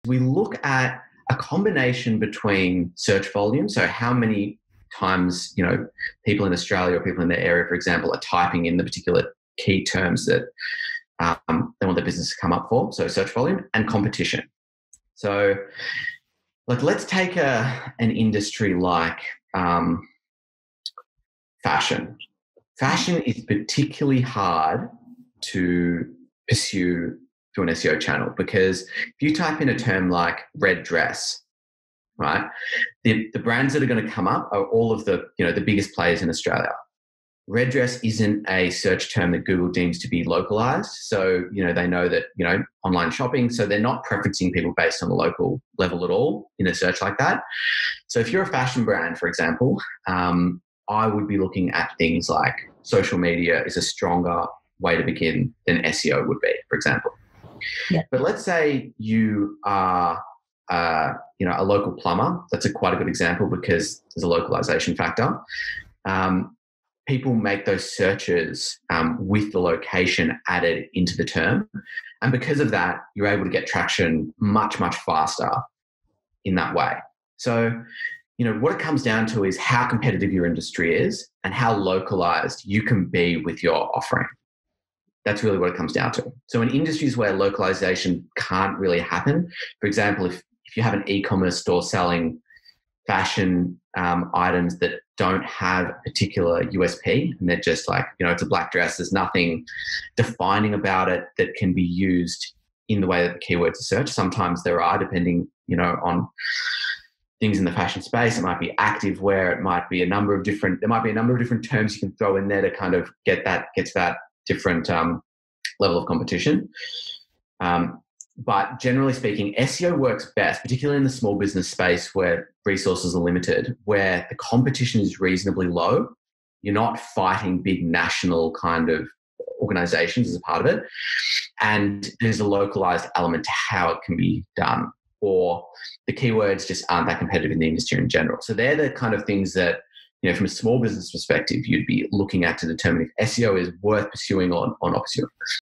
we look at a combination between search volume, so how many times, people in Australia or people in their area, for example, are typing in the particular key terms that they want their business to come up for, so search volume, and competition. So let's take an industry like fashion. Fashion is particularly hard to pursue through an SEO channel because if you type in a term like red dress, right, the brands that are going to come up are all of the biggest players in Australia. Red dress isn't a search term that Google deems to be localized. So, they know that, online shopping, so they're not preferencing people based on the local level at all in a search like that. So if you're a fashion brand, for example, I would be looking at things like social media is a stronger way to begin than SEO would be, for example. Yeah. But let's say you are, a local plumber. That's quite a good example because there's a localization factor. People make those searches with the location added into the term. And because of that, you're able to get traction much, much faster in that way. So, what it comes down to is how competitive your industry is and how localized you can be with your offering. That's really what it comes down to. So in industries where localization can't really happen, for example, if you have an e-commerce store selling fashion items that don't have a particular USP and they're just like, it's a black dress, there's nothing defining about it that can be used in the way that the keywords are searched. Sometimes there are, depending, on things in the fashion space. It might be active wear, it might be there might be a number of different terms you can throw in there to kind of get to that different level of competition. But generally speaking, SEO works best, particularly in the small business space where resources are limited, where the competition is reasonably low. You're not fighting big national kind of organizations as a part of it. And there's a localized element to how it can be done, or the keywords just aren't that competitive in the industry in general. So they're the kind of things that, from a small business perspective, you'd be looking at to determine if SEO is worth pursuing or not pursuing.